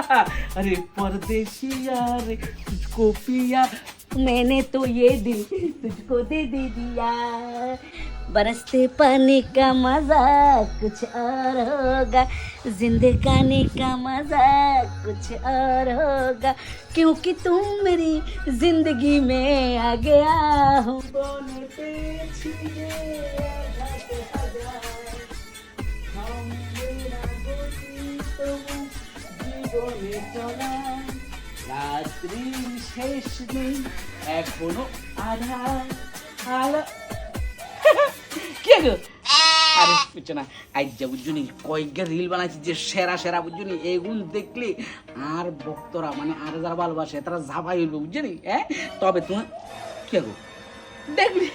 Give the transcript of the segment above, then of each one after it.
अरे परदेसिया रे तुझको पिया मैंने तो ये दिल तुझको दे दिया बरसते पानी का मजा कुछ और होगा जिंदगानी का मजा कुछ और होगा क्योंकि तुम मेरी जिंदगी में आ गया हो বনে পেয়েছি রে আঘাত হাজার, থামবে না গতি তবু জীবনে চলা, রাত্রি শেষ নেই এখনো আধার আলো কি গো আরে বুঝছো না আজ যা বুঝুনি কয়েকটা রিল বানাইছি যে সেরা সেরা বুঝুনি এগুলো দেখলে আর ভক্তরা মানে আর যারা ভালোবাসে তারা ঝাপাই হইবে বুঝছনি হ্যাঁ তবে তোমার কি গো দেখলি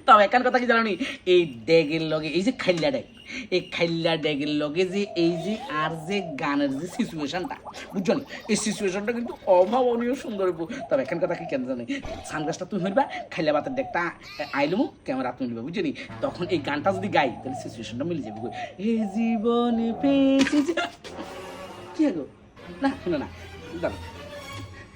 তবে একান কথা কি জানি এই ডেগের লগে এই যে খাইল্লা ডেগ এই খাইল্লা ডেগের লগে যে এই যে আর যে গানের যে সিচুয়েশনটা বুঝছো না এই সিচুয়েশনটা কিন্তু অভাবনীয় সুন্দর হইব তবে এখান কথা কি কেন জানি সানগ্লাসটা তুমি হইবা খাইল্লা বাতের ডেগটা আইলমু ক্যামেরা তুমি নিবা বুঝছো নি তখন এই গানটা যদি গাই তাহলে সিচুয়েশনটা মিলে যাবে এই জীবনে পেয়েছি কি গো না শোনো না দাঁড়া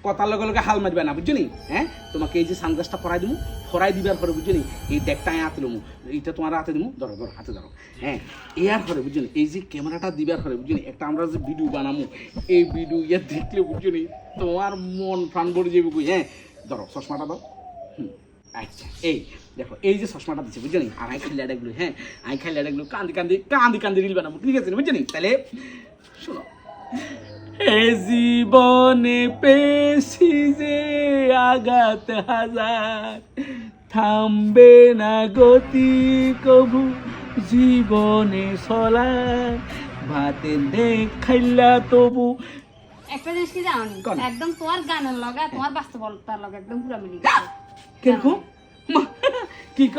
কথার লগে লগে হাল মারবে না বুঝছো নি হ্যাঁ তোমাকে এই যে সানগ্লাসটা পরাই দিবো পরাই দিবার পরে বুঝছো নি এই ডেকটা হাতে দেবো এইটা তোমার হাতে দেবো ধরো ধরো হাতে ধরো হ্যাঁ এর পরে বুঝছো নি এই যে ক্যামেরাটা দিবার পরে বুঝছো নি একটা আমরা যে ভিডিও বানাবো এই ভিডিও ইয়ে দেখলে বুঝছো নি তোমার মন প্রাণ ভরে যাবে বুঝি হ্যাঁ ধরো চশমাটা দাও আচ্ছা এই দেখো এই যে চশমাটা দিচ্ছে বুঝছো নি আর আই খাইলা ডেকগুলো হ্যাঁ আই খাইলা ডেকগুলো কান্দি কান্দি কান্দি কান্দি রিল বানাবো ঠিক আছে বুঝছো নি তাহলে শোনো এ জীবনে পেয়েছি যে আঘাত হাজার থামবে না গতি কবু জীবনে চলার ভাতে দেখাইলা তবু একটা জিনিস কি জানো কোন? একদম তোমার গানের লগা তোমার বাস্তবতার লগা একদম পুরো মিলে গেছে কিরকম কি ক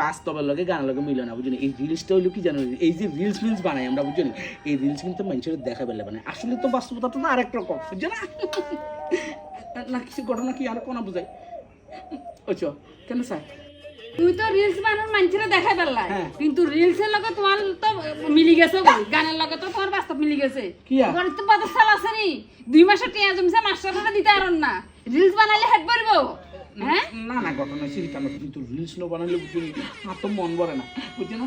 বাস্তবের লগে গানের লগে মিলে না বুঝলি এই রিলসটা হইলো কি জানো এই যে রিলস মিলস বানাই আমরা বুঝলি এই রিলস কিন্তু মানুষের দেখা বেলা বানাই আসলে তো বাস্তবতাটা তো আরেক রকম বুঝছো না না কিছু ঘটনা কি আর কোন বুঝাই ওচো কেন স্যার তুই তো রিলস বানানোর মানুষেরা দেখাই পারলা হ্যাঁ। কিন্তু রিলসের লগে তোমার তো মিলি গেছে গো। গানের লগে তো তোমার বাস্তব মিলি গেছে কি আর? তোর তো বাদ সাল আছে নি 2 মাসের টিয়া জমছে মাস্টাররা দিতে আরন না রিলস বানাইলে হেড করবো হ্যাঁ না না ঘটনা সেটা না কিন্তু রিলস নো বানালে বুঝলি আর তো মন ভরে না বুঝছো না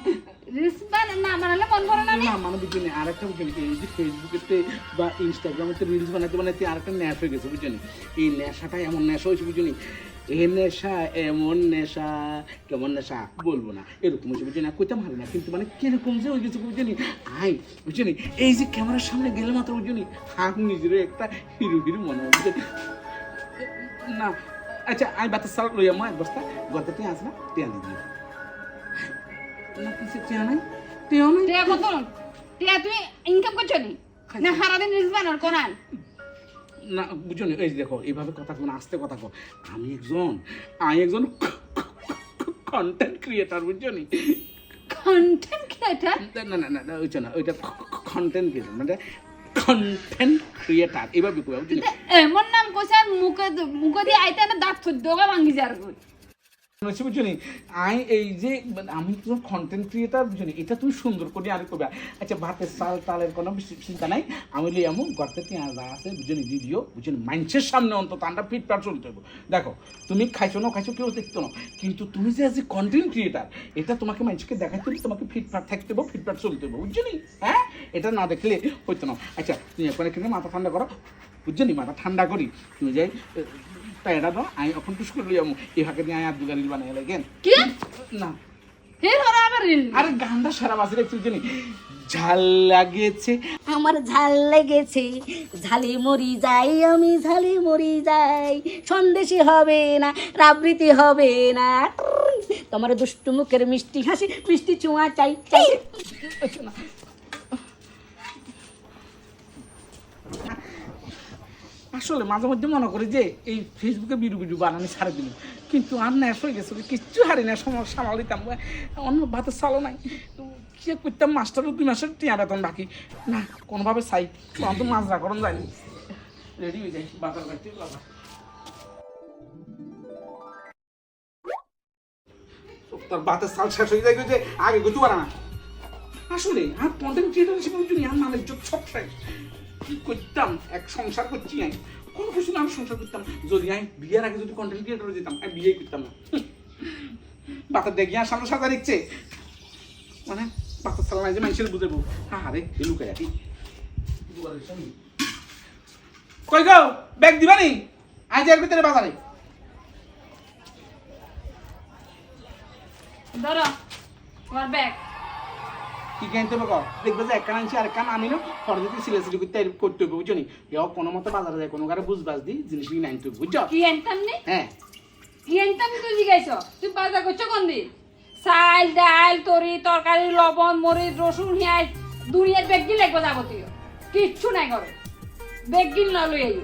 রিলস না বানালে মন ভরে না না মানে বুঝলি আরেকটা বুঝলি এই যে ফেসবুকেতে বা ইনস্টাগ্রামেতে রিলস বানাতে বানাতে আরেকটা নেশা হয়ে গেছে বুঝলি এই নেশাটা এমন নেশা হয়েছে বুঝলি এই নেশা এমন নেশা কেমন নেশা বলবো না এরকম হয়েছে বুঝলি না কইতে পারি না কিন্তু মানে কিরকম যে হয়ে গেছে বুঝলি আই বুঝলি এই যে ক্যামেরার সামনে গেলে মাত্র বুঝলি হাঁক নিজের একটা হিরো হিরো মনে হয় বুঝলি না আচ্ছা আমি বাতাস সাল লইয়া মা এক বস্তা গর্তে টিয়া আছে না টিয়া দিয়ে দিও না কিছু টিয়া নাই টিয়া নাই টিয়া কত টিয়া তুই ইনকাম করছো নি না সারাদিন রিলস বানার কোনাল না বুঝো না এই যে দেখো এইভাবে কথা কোন আস্তে কথা কো আমি একজন কন্টেন্ট ক্রিয়েটর বুঝছো নি কন্টেন্ট ক্রিয়েটর না না না না ওইটা না ওইটা কন্টেন্ট ক্রিয়েটর মানে কন্টেন্ট ক্রিয়েটর এইভাবে কই বুঝছো নি এমন নাম কইছে মুখে দিয়ে আইতে না দাঁত ফুদ্দোগা ভাঙ্গি যার গো বুঝছো নি আই এই যে আমি তো কন্টেন্ট ক্রিয়েটর বুঝছো নি এটা তুমি সুন্দর করে আর কবে আচ্ছা ভাতের চাল তালের কোনো চিন্তা নাই আমি লই আমু গর্তে টিয়া যা আছে বুঝছো নি ভিডিও বুঝছো নি মানুষের সামনে অন্তত আন্ডা ফিটফাট চলতে হবে দেখো তুমি খাইছো না খাইছো কেউ দেখতো না কিন্তু তুমি যে আজ কন্টেন্ট ক্রিয়েটর এটা তোমাকে মানুষকে দেখাইতে হবে তোমাকে ফিটফাট থাকতে হবে ফিটফাট চলতে হবে বুঝছো নি হ্যাঁ এটা না দেখলে হইতো না আচ্ছা তুমি এখন এখানে মাথা ঠান্ডা করো বুঝছো নি মাথা ঠান্ডা করি তুমি যাই তাই এটা দাও আমি এখন টুস করে লই আমু এই ফাঁকে দিয়ে আর দুগারিল বানাই লাগেন কি না হে ধরা আবার রিল আরে গানটা সারা বাজে একটু জানি ঝাল লাগেছে আমার ঝাল লেগেছে ঝালে মরি যাই আমি ঝালে মরি যাই সন্দেশী হবে না রাবৃতি হবে না তোমার দুষ্টু মুখের মিষ্টি হাসি মিষ্টি চুয়া চাই চাই আসলে মাঝে মধ্যে মনে করি যে এই ফেসবুকে ভিডিও বানানি ছাড়ে দিল কিন্তু আর ন্যাস হয়ে গেছে কিচ্ছু হারি না সামাল দিতাম অন্য ভাতের চালও নাই কি করতাম মাস্টারও 2 মাসের টিয়া বেতন বাকি না কোনোভাবে চাই তখন তো মাছ রাখরণ যায়নি রেডি হয়ে যাই বাজার বাড়িতে বাবা তোর ভাতের চাল শেষ হয়ে যায় যে আগে গুছু পারা না আসলে আর কন্টেন্ট ক্রিয়েটার হিসেবে আর মানে সব শেষ কি করতাম, এক সংসার করছি আমি, কোনো কিছু না আমি সংসার করতাম। যদি আমি বিয়ের আগে যদি কন্টেন্ট ক্রিয়েটর হয়ে যেতাম, আমি বিয়ে করতাম না। বাতার দেখি আর সামনে সাজা দেখছে, মানে বাতার সালা নাই যে মানুষের বুঝাবো। হ্যাঁ রে লুকাই রাখি। কই গো, ব্যাগ দিবা নি? আজ এর ভিতরে বাজারে ধরো তোমার ব্যাগ। কি কিনতে হবে? দেখবে যে এক কান আনছি আর এক কান আনিল, পরে যদি সিলেসিলি করতে হবে, বুঝছো নি? কোনো মতো বাজারে যায়, কোনো কারে বুঝবাস দি জিনিস নিয়ে আনতে হবে, বুঝছো? কি আনতাম নি? হ্যাঁ কি আনতাম তুই জিজ্ঞাইছ? তুই বাজার করছো কোন দিন? চাল ডাল তরি তরকারি লবণ মরিচ রসুন পেঁয়াজ দুনিয়ার ব্যাগ গিয়ে লাগবে যাবতীয়, কিচ্ছু নাই করে। ব্যাগ গিল না লই আইও।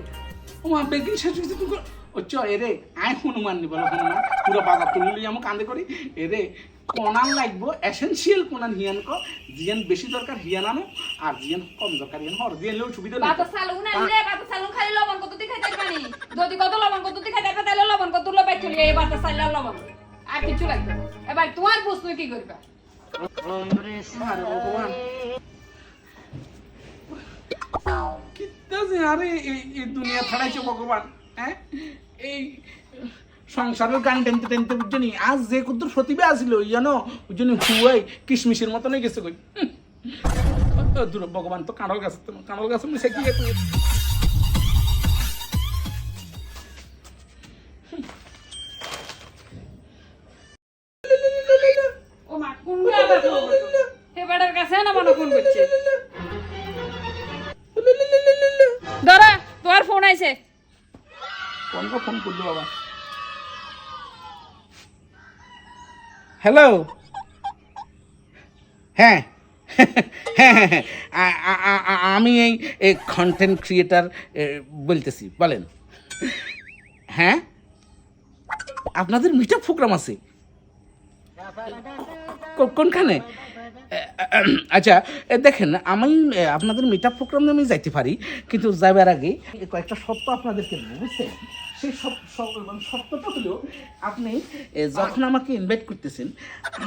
তোমার বেগিন শেষ হয়েছে তুমি। ওচ্চ এরে আয় হনুমান নি বলো, হনুমান পুরো বাজার তুলে লই আমি কান্দে করি। এরে কোনান লাগবো এসেনশিয়াল কোনান হিয়ান কো, জিয়ান বেশি দরকার হিয়ান আনো, আর জিয়ান কম দরকার হিয়ান হর দিয়ে লেও সুবিধা নেই। বাতা সালুন আনলে বাতা সালুন খালি লবণ কত তুই খাইতে পারি? যদি কত লবণ কত তুই খাইতে তাহলে লবণ কত লো বাইতে লিয়ে বাতা সাইলা লবণ আর কিছু লাগবে না। এবার তোমার প্রশ্ন কি করবে? আরে ভগবান কিত্তাছে, আরে এই দুনিয়া ছাড়াইছে ভগবান। হ্যাঁ এই সংসারের গান টেনতে টেনতে বুঝছো নি, আজ যে কত প্রতিভা আসিল জানো, বুঝছো নি হুয়াই কিশমিশের মতন হয়ে গেছে কই। দূর ভগবান তো কাঁড়ল গাছ, কাঁড়ল গাছ মিশে কি ও মা কোন আবার হে বাড়ার কাছে না মনে ফোন করছে। ধরা তোমার ফোন আইছে। কোনটা ফোন করলো বাবা? হ্যালো, হ্যাঁ হ্যাঁ হ্যাঁ হ্যাঁ আমি এই কন্টেন্ট ক্রিয়েটার বলতেছি, বলেন। হ্যাঁ আপনাদের মিট আপ প্রোগ্রাম আছে কোনখানে? আচ্ছা দেখেন, আমি আপনাদের মিট আপ প্রোগ্রামে আমি যাইতে পারি, কিন্তু যাবার আগে কয়েকটা শর্ত আপনাদেরকে বুঝছেন। সেই শর্তটা হলো, আপনি যখন আমাকে ইনভাইট করতেছেন,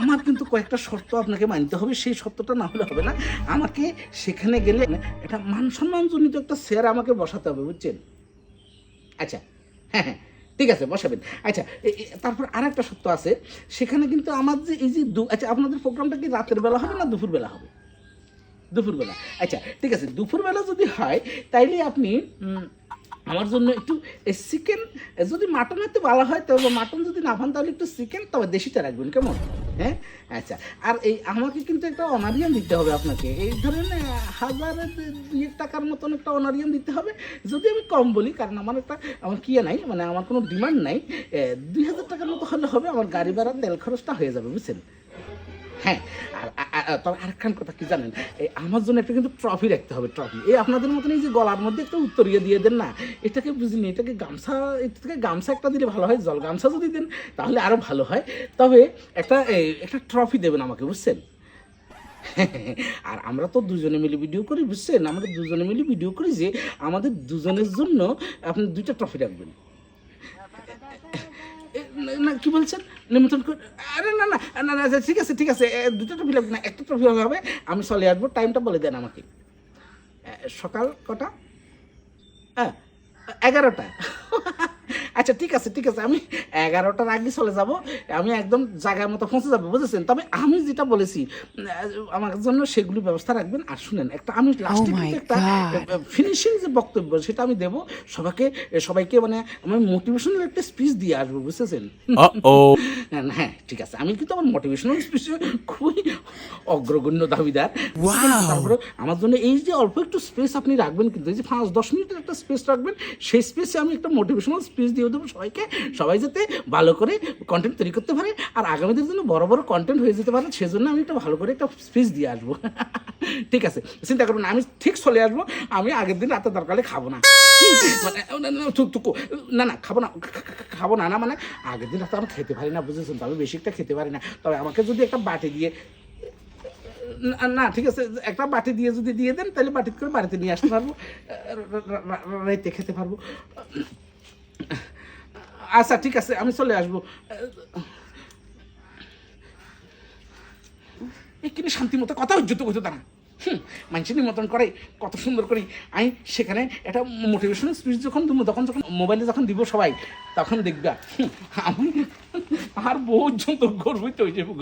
আমার কিন্তু কয়েকটা শর্ত আপনাকে মানতে হবে। সেই শর্তটা না হলে হবে না। আমাকে সেখানে গেলে একটা মান সম্মানজনিত একটা চেয়ার আমাকে বসাতে হবে, বুঝছেন? আচ্ছা হ্যাঁ হ্যাঁ ঠিক আছে, বসাবেন। আচ্ছা তারপর আর একটা সত্য আছে, সেখানে কিন্তু আমার যে এই যে আচ্ছা আপনাদের প্রোগ্রামটা কি রাতের বেলা হবে না দুপুরবেলা হবে? দুপুরবেলা। আচ্ছা ঠিক আছে, দুপুরবেলা যদি হয় তাইলে আপনি আমার জন্য একটু চিকেন, যদি মাটন হতে ভালো হয় তবে মাটন, যদি না পান তাহলে একটু চিকেন, তবে দেশিটা রাখবেন, কেমন? হ্যাঁ আচ্ছা। আর এই আমাকে কিন্তু একটা অনারিয়াম দিতে হবে আপনাকে, এই ধরেন 1000 টাকার মতন একটা অনারিয়াম দিতে হবে। যদি আমি কম বলি, কারণ আমার কি নাই, মানে আমার কোনো ডিমান্ড নাই, 2000 টাকার মতো হলে হবে, আমার গাড়ি ভাড়া তেল খরচটা হয়ে যাবে, বুঝছেন? হ্যাঁ আর তবে আরেকখান কথা কি জানেন, এই আমার জন্য একটা কিন্তু ট্রফি রাখতে হবে। ট্রফি এই আপনাদের মতন এই যে গলার মধ্যে একটা উত্তরিয়ে দিয়ে দেন না, এটাকে বুঝিনি, এটাকে গামছা, এটাকে গামছা একটা দিলে ভালো হয়, জল গামছা যদি দেন তাহলে আরও ভালো হয়। তবে একটা ট্রফি দেবেন আমাকে, বুঝছেন? আর আমরা তো দুজনে মিলে ভিডিও করি, বুঝছেন? আমরা দুজনে মিলে ভিডিও করি, যে আমাদের দুজনের জন্য আপনি 2টা ট্রফি রাখবেন। না কি বলছেন? নিমন্ত্রণ করে? আরে না না না না ঠিক আছে ঠিক আছে, 2টা ট্রফি লাগবে না, একটা ট্রফি হবে। আমি চলে আসবো, টাইমটা বলে দেন আমাকে। সকাল কটা? হ্যাঁ 11টা। আচ্ছা ঠিক আছে ঠিক আছে, আমি 11টার আগে চলে যাব, আমি একদম জায়গার মতো পৌঁছে যাবো, বুঝেছেন? তবে আমি যেটা বলেছি আমার জন্য সেগুলি ব্যবস্থা রাখবেন। আর শুনেন, একটা আমি লাস্টে একটা ফিনিশিং যে বক্তব্য সেটা আমি দেবো সবাইকে, মানে আমি মোটিভেশনাল একটা স্পিচ দিয়ে আসবো, বুঝেছেন? হ্যাঁ ঠিক আছে, আমি কিন্তু আমার মোটিভেশনাল স্পিচ খুবই অগ্রগণ্য দাবিদার। তারপরে আমার জন্য এই যে অল্প একটু স্পেস আপনি রাখবেন, কিন্তু এই যে 5-10 মিনিটের একটা স্পেস রাখবেন, সেই স্পেসে আমি একটা মোটিভেশনাল স্পিচ দিয়ে দেবো সবাইকে, সবাই যাতে ভালো করে কন্টেন্ট তৈরি করতে পারে, আর আগামীদের জন্য বড় বড় কন্টেন্ট হয়ে যেতে পারে, সেজন্য আমি একটা ভালো করে একটা স্পিচ দিয়ে আসবো। ঠিক আছে, চিন্তা করবেন না, আমি ঠিক চলে আসবো। আমি আগের দিন রাতে দরকারে খাবো না, না না খাবো না, মানে আগের দিন রাতে আমি খেতে পারি না, বুঝেছেন? তবে বেশি একটা খেতে পারি না। তবে আমাকে যদি একটা বাটি দিয়ে, না ঠিক আছে, একটা বাটি দিয়ে যদি দিয়ে দেন, তাহলে বাটি করে বাড়িতে নিয়ে আসতে পারবো, রাইতে খেতে পারবো। আচ্ছা ঠিক আছে, আমি চলে আসবো। এখানে শান্তি মতো কথা হচ্ছে তো, দাঁড়া মানুষের নিমন্ত্রণ করে কত সুন্দর করি আমি সেখানে একটা মোটিভেশনাল স্পিচ যখন দিব তখন মোবাইলে যখন দিব সবাই তখন দেখবা আমি আর বহুত জন্তু গর্বিত হয়ে যাবো।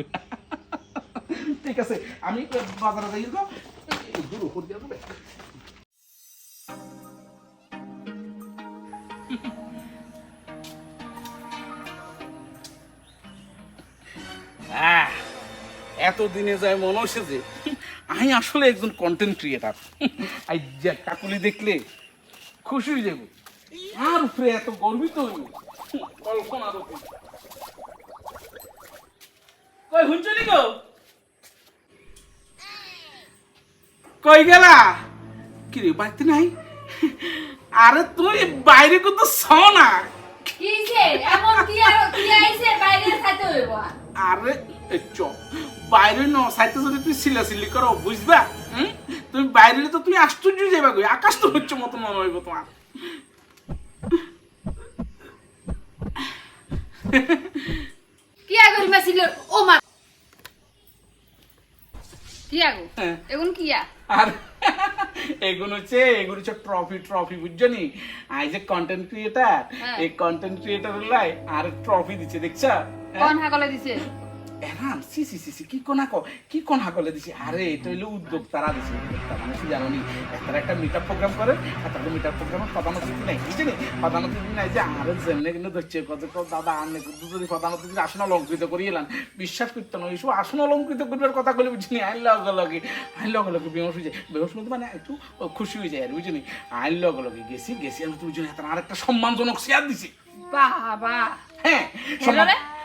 ঠিক আছে আমি বাজারে যাই তো দূর উপর দিয়ে দেবে। এতদিনে যায় মনে হচ্ছে যে আমি আসলে একজন কন্টেন্ট ক্রিয়েটার। আই যে কাকুলি দেখলে খুশি হয়ে যাবো আর উপরে এত গর্বিত হইব কল্পনার উপর। কই হুঁচনি গো কই গেলা কি রে বাড়িতে নাই? আরে তুই বাইরে কত ছ না কি যে এমন কি আর কি আইছে বাইরে খাইতে হইব। আরে চপ বাইরে ন সাইতে যদি তুই সিলাসিলি করো বুঝবা তুমি বাইরে তো তুমি আশ্চর্য যাবা গো আকাশ তো হচ্ছে মতো মনে হইব তোমার। কি আগল মাছিল ও মা কি আগো এখন কিয়া আর এগুলো হচ্ছে ট্রফি বুঝছো নি? আই যে কন্টেন্ট ক্রিয়েটার এই কন্টেন্ট ক্রিয়েটার লাই আর ট্রফি দিচ্ছে দেখছা? কোন হাগলে দিছে? এরাম সি সি সি কি কোন হাগলে দিছে? আরে এটা হইলো উদ্যোক্তারা দিছে। উদ্যোক্তা মানে কি জানো নি? তারা একটা মিটআপ প্রোগ্রাম করে আর তাদের মিটআপ প্রোগ্রামের প্রধান অতিথি নাই বুঝছো নি? প্রধান অতিথি নাই যে আরে যেমনে কিন্তু ধরছে কত দাদা আনে যদি প্রধান অতিথির আসন অলঙ্কৃত করিয়ে এলাম বিশ্বাস করতে নয় এইসব আসন অলঙ্কৃত করবার কথা বলে বুঝছি নি? আইন লগে লগে বেহস হয়ে যায়। বেহস মধ্যে মানে একটু খুশি হয়ে যায় আর বুঝছো নি? আইন লগে গেছি আমি তুমি জন্য আর একটা সম্মানজনক চেয়ার দিছি। বাবা হ্যাঁ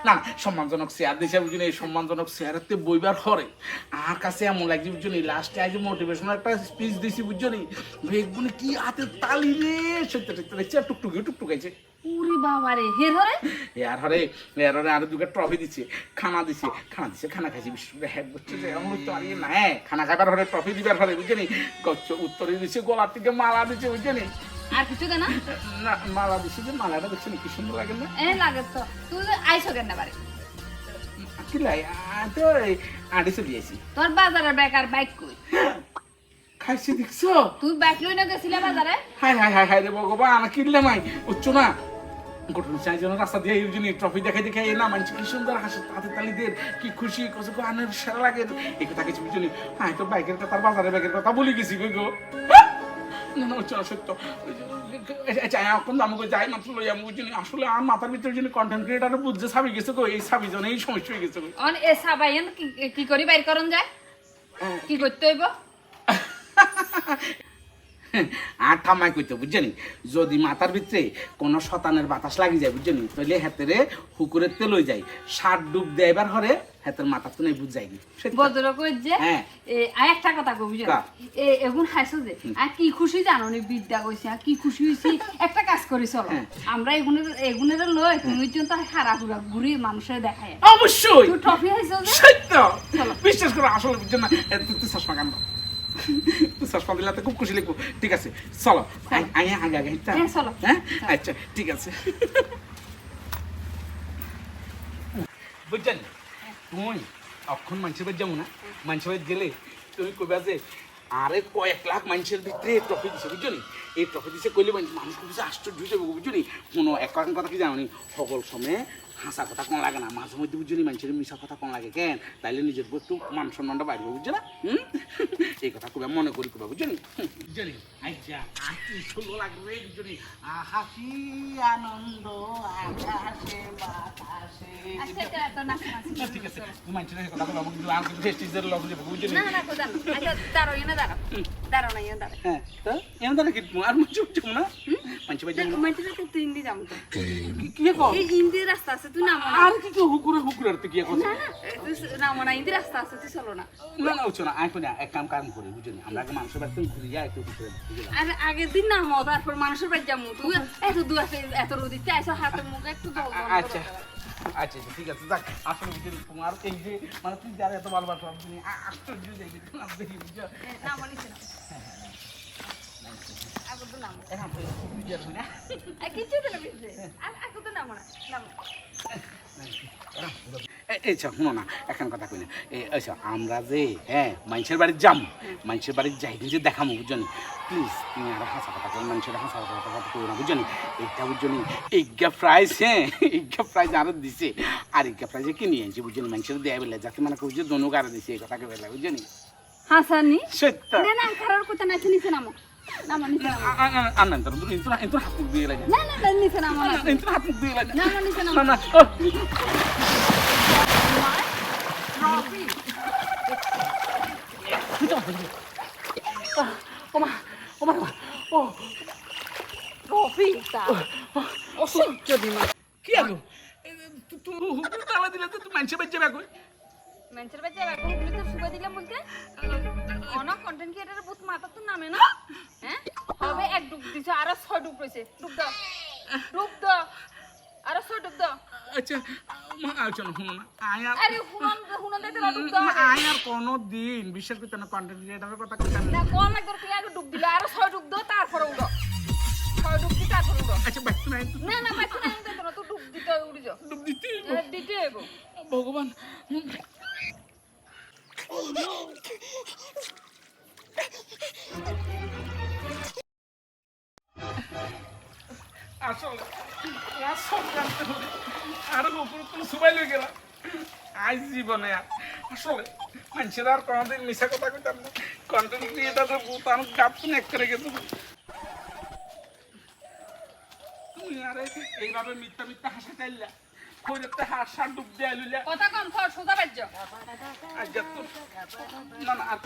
না সম্মানজনক চেয়ার দিছে বুঝলি? এই সম্মানজনক চেয়ারেতে বইবার হরে আর কাছে এমন লাগছে বুঝলি? লাস্টে আজ মোটিভেশনাল একটা স্পিচ দিছি বুঝলি? বেগুনে কি হাতে তালি রে সত্যি চেয়ার টুকটুকাইছে। উরি বাবা রে হের হরে এর হরে আর দুটো ট্রফি দিছে খানা দিছে খানা খাইছি বিশেষ করে হ্যাঁ বুঝছে যে এমন তো আর না খানা খাবার হরে ট্রফি দিবার হরে বুঝলি? গচ্ছ উত্তরে দিছে গলার থেকে মালা দিছে বুঝলি? আর কিছু দেনা না মালা দিছে যে মালাটা দেখছেন কি সুন্দর লাগে না? লাগে তো তুই আইছো কেন বাড়ি? কি লাই তো আড়ি চলে আইছি। তোর বাজারে বেকার বাইক কই খাইছি দেখছো? তুই বাইক লই না গেছিলা বাজারে? হাই রে ভগবান কিনলে মাই উচ্চ না ঘটনা চাই যেন রাস্তা দিয়ে এই জন্য ট্রফি দেখাই না মানুষ কি সুন্দর হাসে হাতে তালিদের কি খুশি কত আনের সেরা লাগে এই কথা কিছু বুঝলি? হ্যাঁ তো বাইকের কথা বাজারে বাইকের কথা বলে গেছি গো না উচ্চ না সত্য। এখন আমাকে যাই মাত্র লই আমি বুঝলি আসলে আমার মাথার ভিতরে জন্য কন্টেন্ট ক্রিয়েটার বুঝতে সাবি গেছে গো এই সাবি জন্য এই সমস্যা হয়ে গেছে গো। এ সাবাইন কি করি বাইর করন যায় কি করতে হইব? আর ঠামাই কইতে বুঝছেন যদি মাথার ভিতরে কোনো শতানের বাতাস লাগি যায় বুঝছেন তাহলে হাতেরে হুকুরের তেল হয়ে যায় 60 ডুব দেবার হরে হাতের মাথা তো নাই বুঝ যায়নি বদর কই যে আর একটা কথা কই বুঝছেন এগুন হাসো যে আর কি খুশি জানো নি বিদ্যা কইছে আর কি খুশি হইছি একটা কাজ করি চলো আমরা এগুনের লই তুমি তো হারা পুরা ঘুরি মানুষের দেখায় অবশ্যই তুই ট্রফি হাইছো যে সত্য বিশ্বাস করো আসলে বুঝছেন না তুই চশমা কান তুই চশমা দিলে তো খুব খুশি লাগবো। ঠিক আছে চলো আগে চলো হ্যাঁ আচ্ছা ঠিক আছে বুঝছেন তুমি অক্ষণ মানুষের বাড়ি যাবো না মানুষের বাড়ি গেলে তুমি কইবা যে আরে কয়েক লাখ মানুষের ভিতরে ট্রফি দিছে বুঝলি? এই ট্রফি দিছে কইলে মানুষ খুব আশ্চর্য হয়ে যাবে বুঝলি? কোনো এক কথা কি জানি সকল সময় হাসা কথা কোন লাগে না মাঝে মধ্যে বুঝলি মানুষের মিশা কথা কোন লাগে কেন তাইলে নিজের একটু মান সম্মানটা বাড়বে বুঝছো না? এই কথা খুব মনে করি খুব বুঝলি? বুঝলি আচ্ছা আর কি সুন্দর লাগবে বুঝলি? হাসি আনন্দ আকাশে বাতাসে। ঠিক আছে তুমি মানুষের কথা বলো আমাকে আর কিছু স্টেজের লোক যাবো বুঝলি? না না কোদান আচ্ছা দাঁড়াও এনে দাঁড়াও দাঁড়াও না এনে দাঁড়াও হ্যাঁ তো এনে দাঁড়া কি আর মানুষ যাবো না মানুষ বাড়ি যাবো মানুষের তো তুই ইন্দি যাবো তো কি কো এই ইন্দি রাস্তা আছে তুই নামো না আর কি হুকুরে আর তো কি এখন না না তুই নামো না ইন্দি রাস্তা আছে তুই চলো না না উঠছো না আই কোনা এক কাম করি বুঝলি? আমরা আগে মানুষের বাড়িতে ঘুরে যাই একটু ঘুরে বুঝলি? আর আগের দিন নামো তারপর মানুষের বাড়ি যাবো তুই এত দূর আছে এত রোদিতে আইসো হাতে মুখে একটু জল আচ্ছা আচ্ছা ঠিক আছে যাক আসলে বুঝলি তোমার এই যে মানে তুই যারা এত ভালোবাসো তুমি আশ্চর্য যাই দেখি বুঝছো? নামো নিচে নামো আগো তো নামো এখন বুঝছো না কিছু তো না বুঝছে আর আগো তো নামো না নামো এই শুনো না এখন কথা কই না আচ্ছা আমরা যে হ্যাঁ মানুষের বাড়ি যাম মানুষের বাড়ি যাই যে দেখামো বুঝনি প্লিজ তুমি আরো হাসা কথা কই মানুষের হাসা কথা কই না বুঝনি এইটা বুঝনি এইগা প্রাইস হ্যাঁ এইগা প্রাইস আরো দিছে আর এইগা প্রাইজে কি নিয়ে আনছি বুঝনি মানুষের দেয়া বেলা যাতে মানে কই যে দনু গারে দিছে এই কথাকে বেলা বুঝনি হাসানি সত্য না না খারার কথা না নিচে নামো নামো নিচে নামো আনন্দ ইন্টু হাত মুখ দিয়ে লাগে না না না নিচে নামো না ইন্টু হাত মুখ দিয়ে লাগে নামো নিচে নামো না না রফি ওমা ওমা ও রফি তা অসহ্য দিমা কি আলো তুই হুকুম তালা দিলে তো তুই মানুষের বাড়ি যাবে কই মেন্সের বাজে এখন গুলি তো সুবা দিলাম বলতে অনেক কন্টেন্ট ক্রিয়েটর বহুত মাথা তো নামে না হ্যাঁ হবে এক ডুব দিছে আর 6 ডুব রইছে ডুব দাও আর 6 ডুব দাও আচ্ছা চলো শুনো না আয়ার আরে হুনন দিতে ডুব দাও আয়ার কোনো দিন বিশ্বাস করতে না কন্টেন্ট ক্রিয়েটরের কথা কইতাম না কোন লাগবে তুই আগে ডুব দিলা আর 6 ডুব দাও তারপরে উড়ো 6 ডুব দি তারপরে উড়ো আচ্ছা বাইতে নাই না না বাইতে না তো না তুই ডুব দিতে উড়ি যাও ডুব দিতে দিতে গো ভগবান আসলে আর উপরে তুমি সুবাই লই গেলা আজ জীবনে আসলে মানুষের আর কোনোদিন মিশা কথা কইতাম না কন্টেন্ট ক্রিয়েটারের বুত আমি গাপতুন এক করে গেছে তুমি আরে এইভাবে মিথ্যা মিথ্যা হাসা চাইলা কইতে হাসা ডুব দিয়ে আইলা কথা কম কর সোজা বাজ্য আজ না না আর